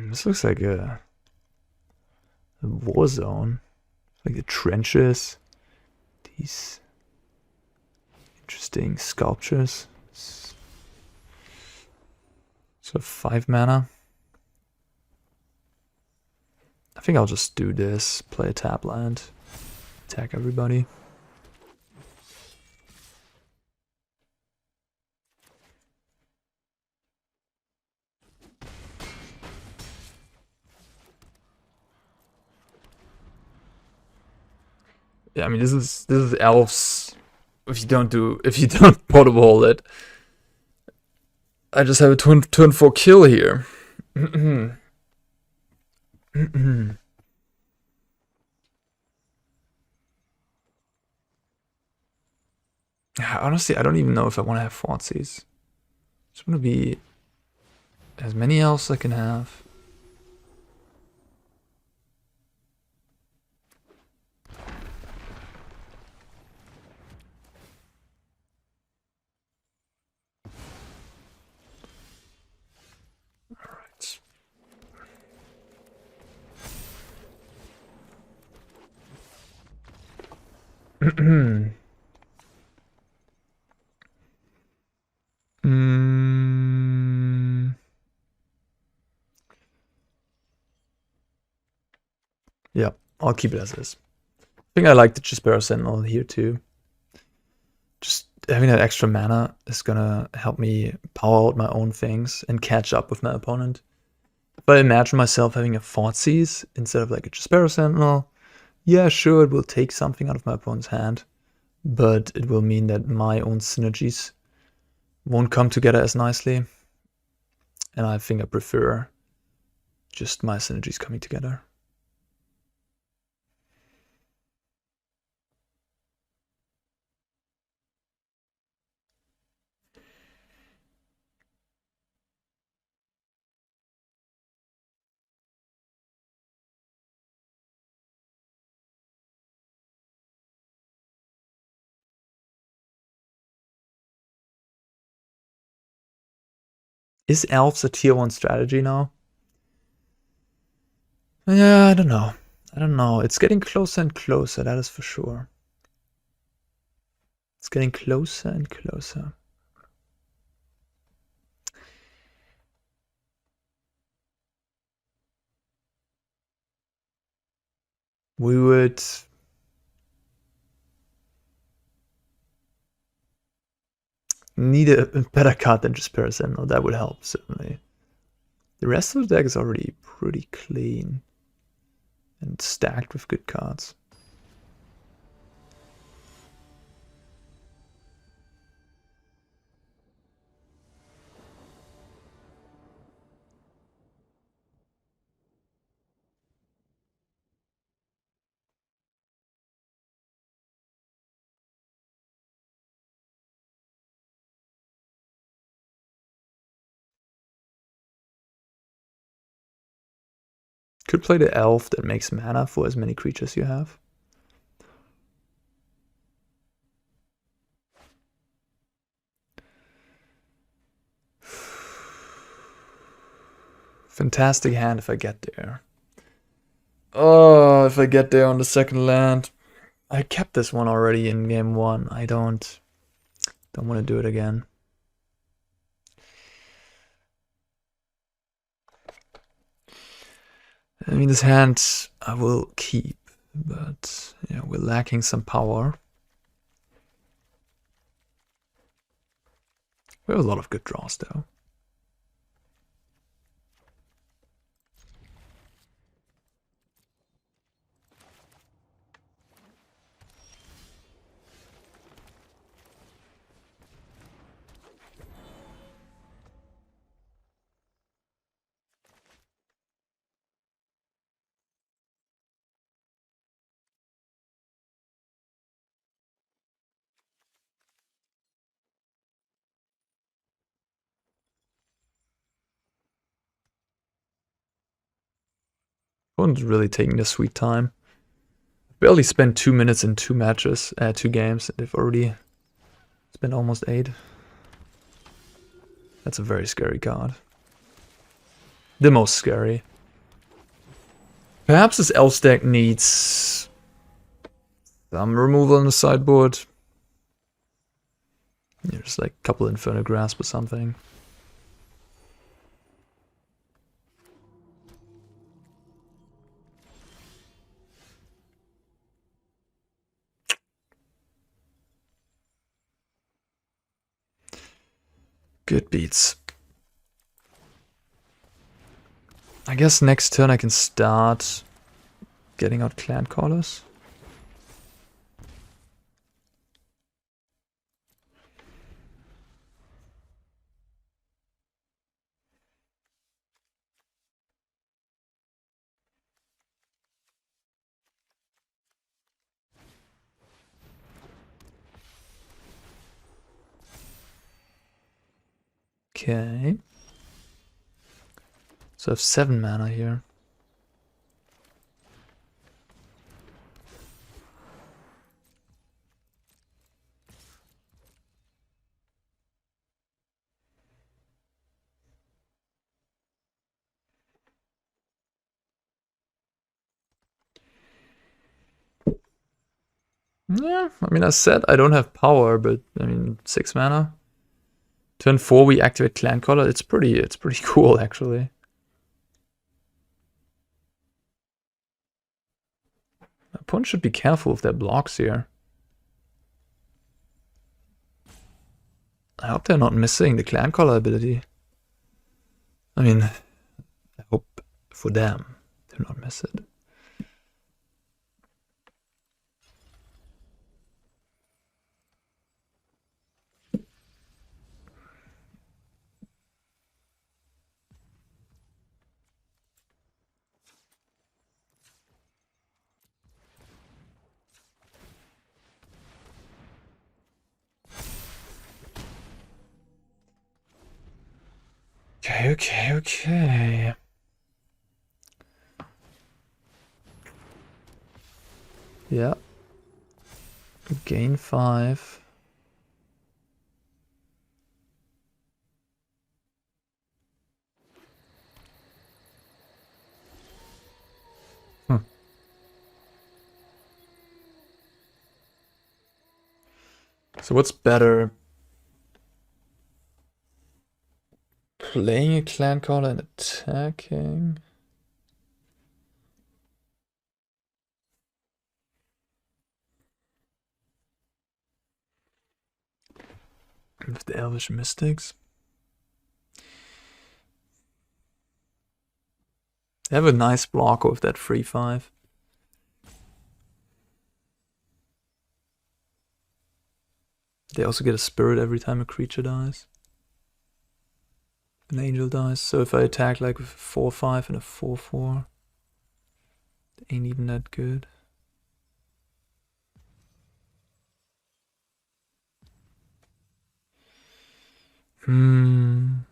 This looks like a war zone. Like the trenches. These interesting sculptures. So 5 mana. I think I'll just do this. Play a tap land. Attack everybody. Yeah, I mean this is elves. If you don't Portable Hold it, I just have a turn 4 kill here. Honestly, I don't even know if I want to have Thoughtseize. Just want to be as many elves as I can have. Yeah, I'll keep it as is. I think I like the Jaspera Sentinel here too. Just having that extra mana is gonna help me power out my own things and catch up with my opponent. If I imagine myself having a Thoughtseize instead of like a Jaspera Sentinel, yeah, sure, it will take something out of my opponent's hand, but it will mean that my own synergies won't come together as nicely. And I think I prefer just my synergies coming together. Is Elves a tier 1 strategy now? Yeah, I don't know. I don't know. It's getting closer and closer, that is for sure. It's getting closer and closer. We would need a better card than Jaspera Sentinel. That would help, certainly. The rest of the deck is already pretty clean and stacked with good cards. Could play the elf that makes mana for as many creatures you have. Fantastic hand if I get there. Oh, if I get there on the second land. I kept this one already in game 1. I don't want to do it again. I mean, this hand I will keep, but yeah, we're lacking some power. We have a lot of good draws, though. Opponent's really taking their sweet time. Barely spent 2 minutes in 2 matches, 2 games. They've already spent almost 8. That's a very scary card. The most scary. Perhaps this elf deck needs some removal on the sideboard. Yeah, just like a couple Inferno Grasp or something. Good beats. I guess next turn I can start getting out Clancallers. Okay. So I have 7 mana here. Yeah, I mean, I said I don't have power, but I mean, 6 mana. Turn 4 we activate Clancaller. It's pretty cool actually. Opponent should be careful with their blocks here. I hope they're not missing the Clancaller ability. I mean, I hope for them to not miss it. Okay. Yeah. Gain 5. So what's better? Playing a Clancaller and attacking? With the Elvish Mystics? They have a nice blocker with that 3/5. They also get a spirit every time a creature dies. An angel dies. So if I attack like with a 4/5 and a 4/4, it ain't even that good. Hmm.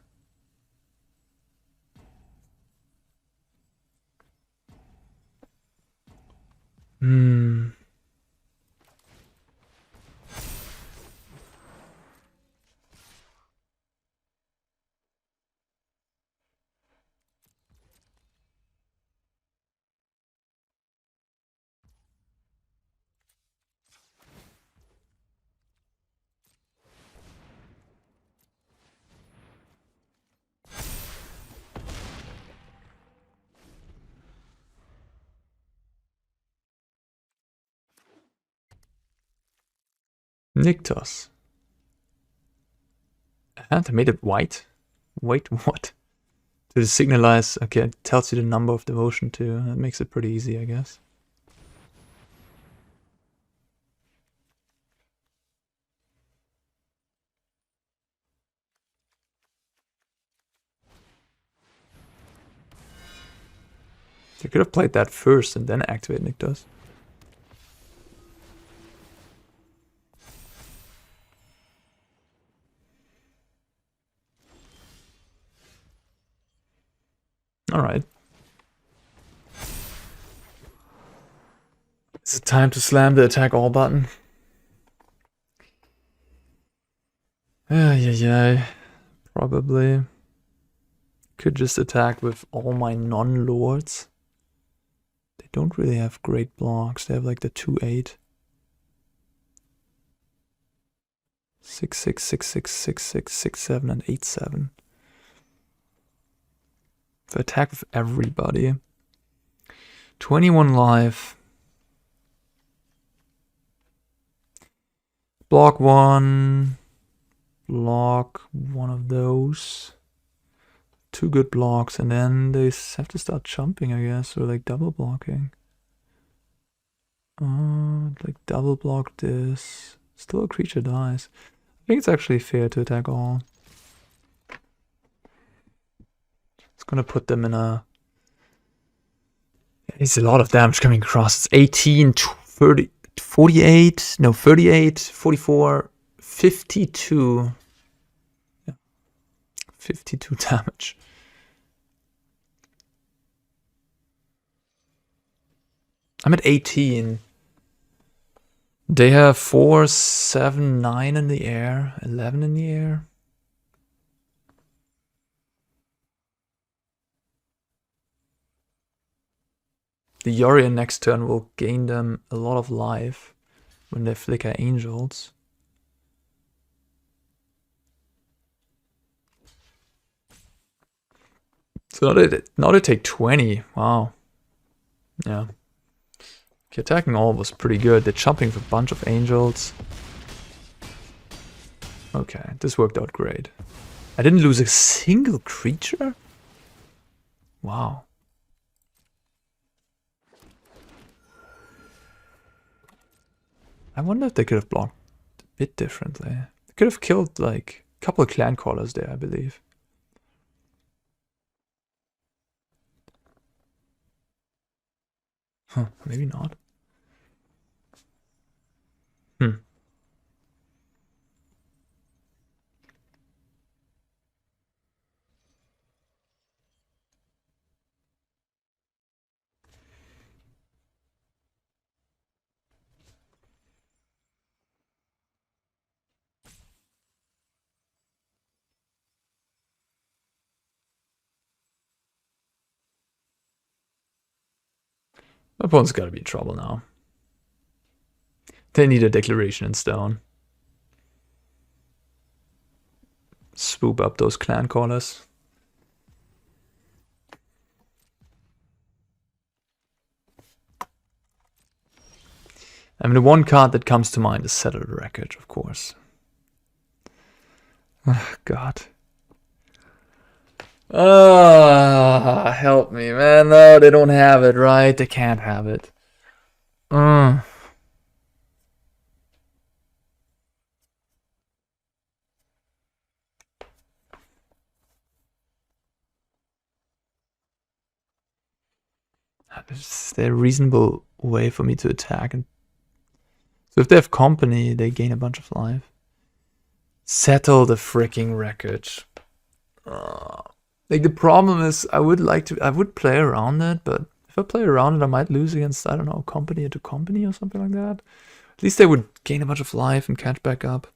Nykthos. And I made it white. Wait, what? To signalize, okay, it tells you the number of devotion too. That makes it pretty easy, I guess. They could have played that first and then activate Nykthos. Alright. Is it time to slam the attack all button? Yeah. Probably. Could just attack with all my non-lords. They don't really have great blocks. They have like the 2/8. 6/6, 6/6, 6/6, 6/7, and 8/7. So attack with everybody. 21 life. Block one. Block one of those. 2 good blocks, and then they have to start jumping, I guess, or like double blocking. Like double block this. Still a creature dies. I think it's actually fair to attack all. It's gonna put them in a... It's a lot of damage coming across. It's 18, 30, 48, no, 38, 44, 52. Yeah. 52 damage. I'm at 18. They have 4, 7, 9 in the air, 11 in the air. The Yorion next turn will gain them a lot of life when they flicker angels. So now they take 20. Wow. Yeah. Okay, attacking all was pretty good. They're jumping with a bunch of angels. Okay, this worked out great. I didn't lose a single creature? Wow. I wonder if they could have blocked a bit differently. They could have killed like a couple of Clancallers there, I believe. Huh, maybe not. My opponent's gotta be in trouble now. They need a declaration in stone. Swoop up those Clancallers. I mean, the one card that comes to mind is Settle the Wreckage, of course. Oh, God. Help me, man. No, they don't have it, right? They can't have it. Is there a reasonable way for me to attack? And so if they have company, they gain a bunch of life. Settle the freaking wreckage. Like, the problem is, I would play around it, but if I play around it, I might lose against, I don't know, company to company or something like that. At least they would gain a bunch of life and catch back up.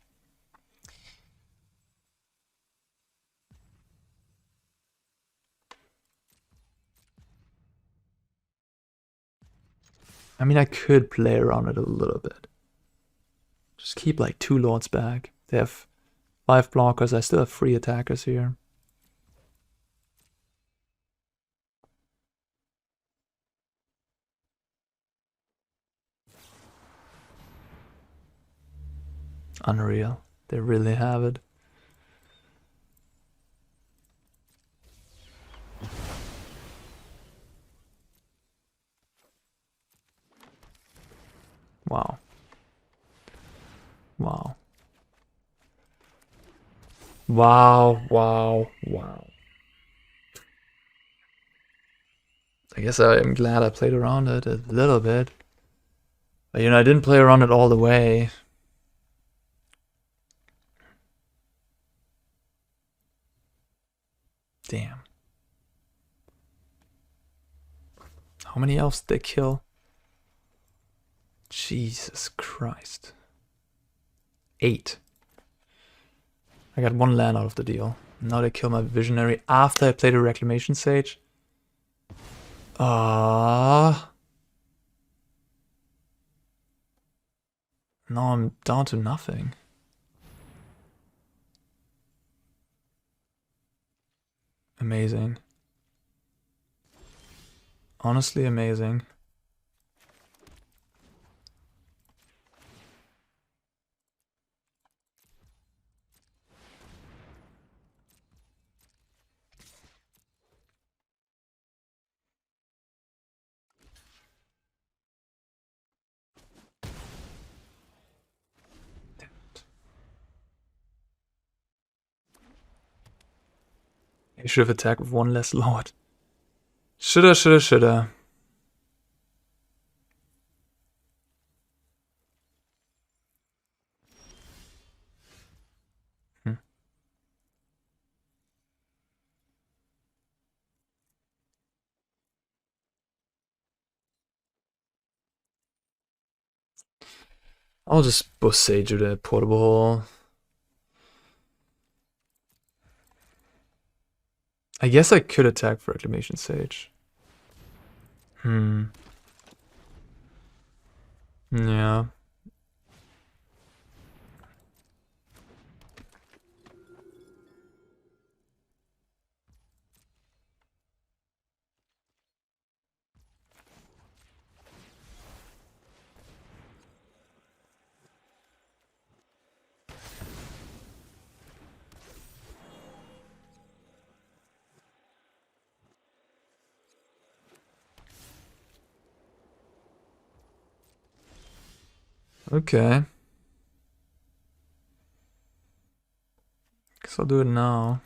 I mean, I could play around it a little bit. Just keep like 2 lords back. They have 5 blockers. I still have 3 attackers here. Unreal. They really have it. Wow. Wow. Wow, wow, wow. I guess I'm glad I played around it a little bit. But, you know, I didn't play around it all the way. Damn. How many elves did they kill? Jesus Christ. 8. I got 1 land out of the deal. Now they kill my visionary after I played a Reclamation Sage. Now I'm down to nothing. Amazing. Honestly amazing. I should have attacked with 1 less lord. Shoulda. I'll just Boseiju the portable hole. I guess I could attack for Reclamation Sage. Yeah. Okay. Guess I'll do it now.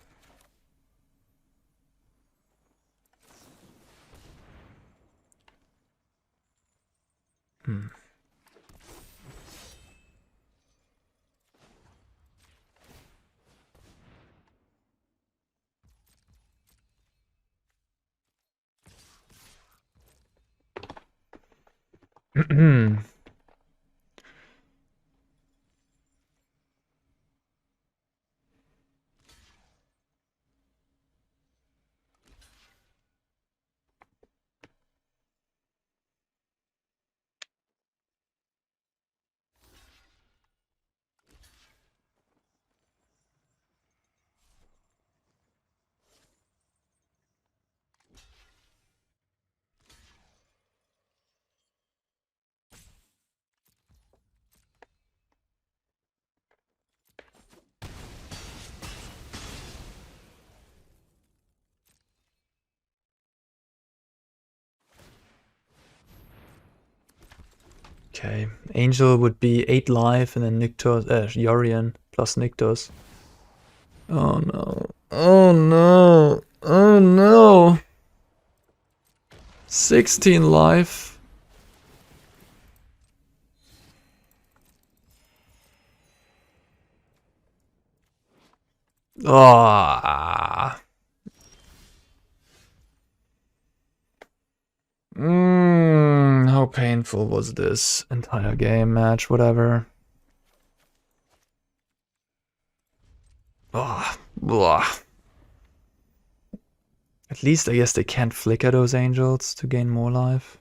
Okay, Angel would be 8 life and then Nyktos, Yorion plus Nyktos. Oh no. Oh no. Oh no. 16 life. Ah. How painful was this entire game, match, whatever. Ah, blah. At least I guess they can't flicker those angels to gain more life.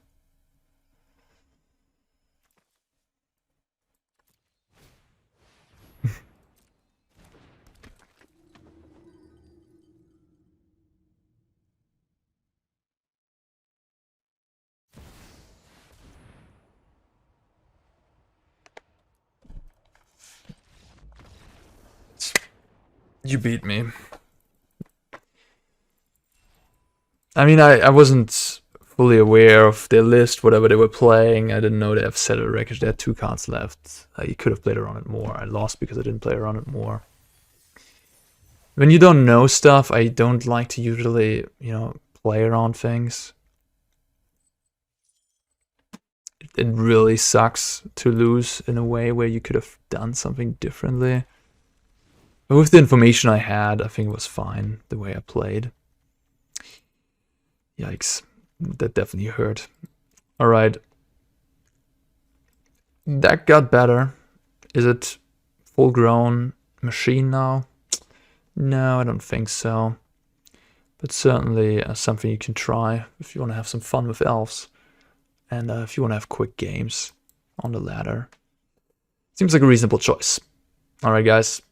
You beat me. I mean, I wasn't fully aware of their list, whatever they were playing. I didn't know they have set a record. They had 2 cards left. You could have played around it more. I lost because I didn't play around it more. When you don't know stuff, I don't like to usually, play around things. It really sucks to lose in a way where you could have done something differently. But with the information I had, I think it was fine the way I played. Yikes. That definitely hurt. Alright. That got better. Is it full-grown machine now? No, I don't think so. But certainly something you can try if you want to have some fun with elves. And if you want to have quick games on the ladder. Seems like a reasonable choice. Alright guys.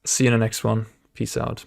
See you in the next one. Peace out.